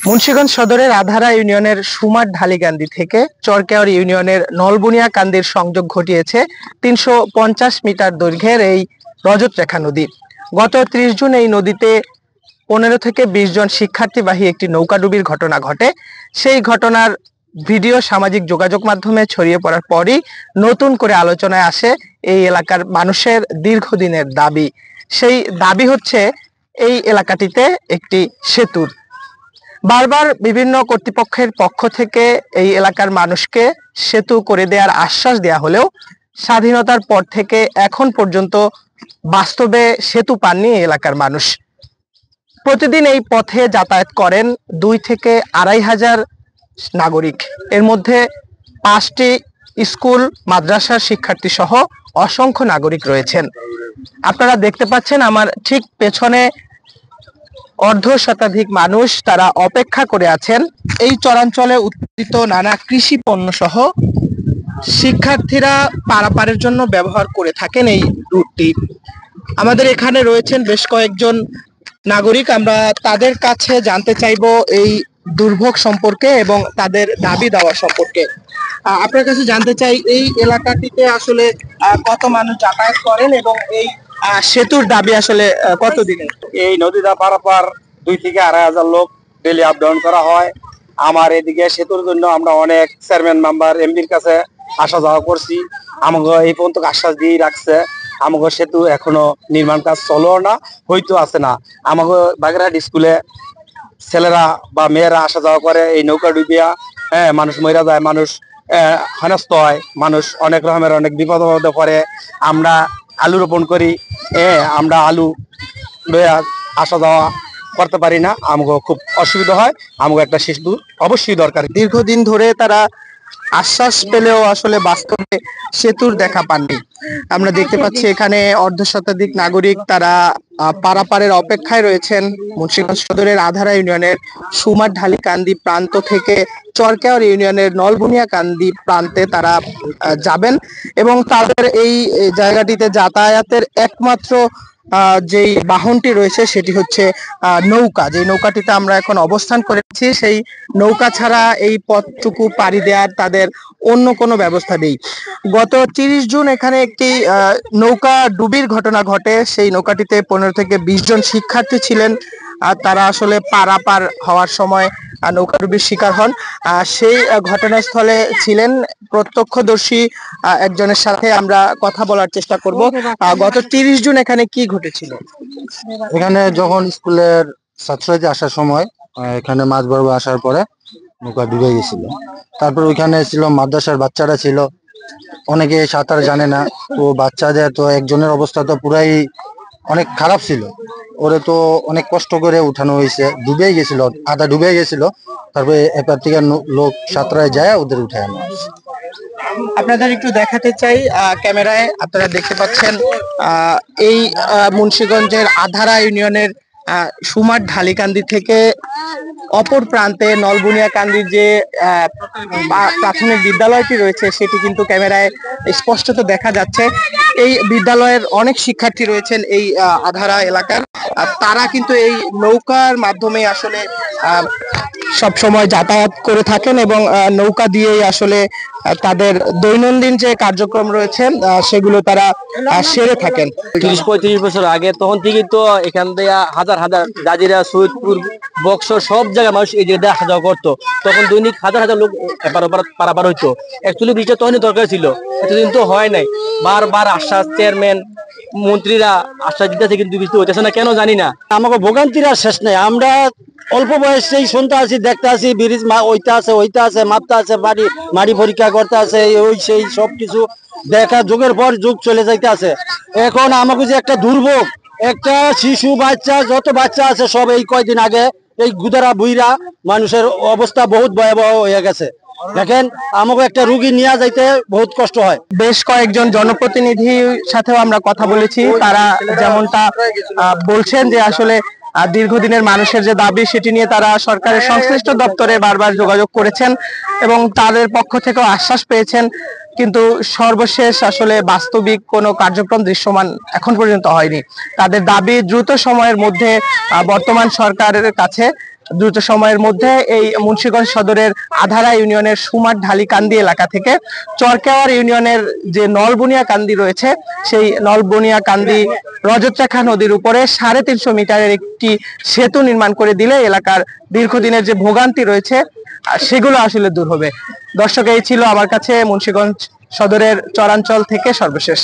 মুন্সিগঞ্জ সদরের আধারা ইউনিয়নের সুমার ঢালিকান্দি থেকে চরকেওয়ার ইউনিয়নের নলবুনিয়া কান্দির সংযোগ ঘটিয়েছে ৩৫০ মিটার দৈর্ঘ্যের এই রজত রেখা নদী। গত ৩০ জুন এই নদীতে ১৫ থেকে ২০ জন শিক্ষার্থীবাহী একটি নৌকাডুবির ঘটনা ঘটে। সেই ঘটনার ভিডিও সামাজিক যোগাযোগ মাধ্যমে ছড়িয়ে পড়ার পরই নতুন করে আলোচনায় আসে এই এলাকার মানুষের দীর্ঘদিনের দাবি। সেই দাবি হচ্ছে এই এলাকাটিতে একটি সেতুর। বারবার বিভিন্ন কর্তৃপক্ষের পক্ষ থেকে এই এলাকার মানুষকে সেতু করে দেওয়ার আশ্বাস দেওয়া হলেও স্বাধীনতার পর থেকে এখন পর্যন্ত বাস্তবে সেতু পাননি এই এলাকার মানুষ। প্রতিদিন এই পথে যাতায়াত করেন ২ থেকে ২.৫ হাজার নাগরিক। এর মধ্যে ৫টি স্কুল মাদ্রাসার শিক্ষার্থী সহ অসংখ্য নাগরিক রয়েছেন। আপনারা দেখতে পাচ্ছেন আমার ঠিক পেছনে অর্ধ শতাধিক মানুষ তারা অপেক্ষা করে আছেন। এই চরাঞ্চলে উৎপাদিত নানা কৃষি পণ্য সহ শিক্ষার্থীরা পারাপারের জন্য ব্যবহার করে থাকেন এই রুটটি। আমাদের এখানে রয়েছেন বেশ কয়েকজন নাগরিক, আমরা তাদের কাছে জানতে চাইবো এই দুর্ভোগ সম্পর্কে এবং তাদের দাবি দেওয়া সম্পর্কে। আপনার কাছে জানতে চাই এই এলাকাটিতে আসলে কত মানুষ যাতায়াত করেন এবং এই সেতুর দাবি আসলে কতদিনের? এই নদীটা পারাপার ২ থেকে ২.৫ হাজার লোক ডেলি আপ ডাউন করা হয়। আমার এদিকে সেতুর জন্য আমরা অনেক চেয়ারম্যান মেম্বার এমপির কাছে আসা যাওয়া করছি। আমাকে এই পর্যন্ত আশ্বাস দিয়ে রাখছে আমাকে সেতু এখনো নির্মাণ কাজ চলো না, হয়তো আছে না। আমাকে বাগেরহাট স্কুলে ছেলেরা বা মেয়েরা আসা যাওয়া করে এই নৌকা ডুবিয়া। মানুষ মরে যায়, মানুষ হেনস্থ হয়, মানুষ অনেক রকমের অনেক বিপদ পড়ে। আমরা আলু রোপণ করি, আমরা আলু লইয়া আসা যাওয়া করতে পারি না, আমাকে খুব অসুবিধা হয়। আমাকে একটা সেতু অবশ্যই দরকার। দীর্ঘদিন ধরে তারা আশ্বাস পেলেও আসলে বাস্তবে সেতুর দেখা পাননি। আমরা দেখতে পাচ্ছি এখানে অর্ধ শতাধিক নাগরিক তারা পারাপারের অপেক্ষায় রয়েছেন। মুন্সিগঞ্জ সদরের আধারা ইউনিয়নের সুমার ঢালিকান্দি প্রান্ত থেকে চরকেওয়ার ইউনিয়নের নলবুনিয়া কান্দি প্রান্তে তারা যাবেন এবং তাদের এই জায়গাটিতে যাতায়াতের একমাত্র যেই বাহনটি রয়েছে সেটি হচ্ছে নৌকা। যে নৌকাটিতে আমরা এখন অবস্থান করেছি সেই নৌকা ছাড়া এই পথটুকু পাড়ি দেওয়ার তাদের অন্য কোনো ব্যবস্থা নেই। গত ৩০ জুন এখানে একটি নৌকা ডুবির ঘটনা ঘটে। সেই নৌকাটিতে ১৫ থেকে ২০ জন শিক্ষার্থী ছিলেন। আর তারা আসলে পারাপার হওয়ার সময় নৌকাডুবির শিকার হন। সেই ঘটনাস্থলে ছিলেন প্রত্যক্ষদর্শী একজনের সাথে আমরা কথা বলার চেষ্টা করব। গত ৩০ জুন এখানে কি ঘটেছিল? এখানে যখন স্কুলের ছাত্রছাত্রী আসার সময় এখানে মাছ বরাবর আসার পরে নৌকা ডুবে গেছিল। তারপর ওইখানে ছিল মাদ্রাসার বাচ্চারা ছিল, অনেকে সাঁতার জানে না। তো বাচ্চাদের তো একজনের অবস্থা তো পুরাই অনেক খারাপ ছিল, ওরে তো অনেক কষ্ট করে উঠানো হয়েছে। ডুবেই গেছিল, আধা ডুবে গেছিল। তারপরে এপার থেকে লোক সাঁতরায় যায় ওদের উঠে আনা। আপনাদের একটু দেখাতে চাই ক্যামেরায়, আপনারা দেখতে পাচ্ছেন এই মুন্সিগঞ্জের আধারা ইউনিয়নের সুমার ঢালিকান্দি থেকে অপর প্রান্তে নলবুনিয়া কান্দির যে প্রাথমিক বিদ্যালয়টি রয়েছে সেটি কিন্তু ক্যামেরায় স্পষ্টত দেখা যাচ্ছে। এই বিদ্যালয়ের অনেক শিক্ষার্থী রয়েছেন এই আধারা এলাকার। তারা কিন্তু এই নৌকার মাধ্যমে আসলে সব সময় যাতায়াত করে থাকেন এবং নৌকা দিয়েই আসলে তাদের দৈনন্দিন যে কার্যক্রম রয়েছে সেগুলো তারা সেরে থাকেন। ৩০-৩৫ বছর আগে তখন থেকে তো এখান থেকে হাজার হাজার জাজিরা, সৈয়দপুর, বক্সর সব জায়গায় মানুষ এই জায়গায় আসা যাওয়া করতো। তখন দৈনিক হাজার হাজার লোক পারাপার হইতো। অ্যাকচুয়ালি ব্রিজটা তখনই দরকার ছিল, এতদিন তো হয় নাই। বারবার আশ্বাস, চেয়ারম্যান মন্ত্রীরা আশ্বাস দিতেছে কিন্তু কিছু হইতেছে না, কেন জানি না। আমাকে ভোগান্তির আর শেষ নেই। আমরা অল্প বয়সেই শুনতে আসি, দেখতে আসি, ব্রিজ ওইটা আছে, মাপতে আছে, মাটি পরীক্ষা করতে আছে, ওই সেই সবকিছু দেখা যুগের পর যুগ চলে যাইতে আছে। এখন আমাকে যে একটা দুর্ভোগ, একটা শিশু বাচ্চা, যত বাচ্চা আছে সব এই কয়দিন আগে এই গুদারা বুইরা মানুষের অবস্থা বহুত ভয়াবহ হয়ে গেছে। দেখেন আমাকে একটা রুগী নিয়ে যাইতে বহুত কষ্ট হয়। বেশ কয়েকজন জনপ্রতিনিধির সাথেও আমরা কথা বলেছি, তারা যেমনটা বলছেন যে আসলে দীর্ঘদিনের মানুষের যে দাবি সেটি নিয়ে তারা সরকারের সংশ্লিষ্ট দপ্তরে বারবার যোগাযোগ করেছেন এবং তাদের পক্ষ থেকেও আশ্বাস পেয়েছেন, কিন্তু সর্বশেষ আসলে বাস্তবিক কোনো কার্যক্রম দৃশ্যমান এখন পর্যন্ত হয়নি। তাদের দাবি দ্রুত সময়ের মধ্যে বর্তমান সরকারের কাছে দ্রুত সময়ের মধ্যে এই মুন্সিগঞ্জ সদরের আধারা ইউনিয়নের সুমার ঢালিকান্দি এলাকা থেকে চরকেওয়ার ইউনিয়নের যে নলবুনিয়া কান্দি রয়েছে, সেই নলবুনিয়া কান্দি রজতরেখা নদীর উপরে 350 মিটারের একটি সেতু নির্মাণ করে দিলে এলাকার দীর্ঘদিনের যে ভোগান্তি রয়েছে সেগুলো আসলে দূর হবে। দর্শক, এই ছিল আমার কাছে মুন্সিগঞ্জ সদরের চরাঞ্চল থেকে সর্বশেষ।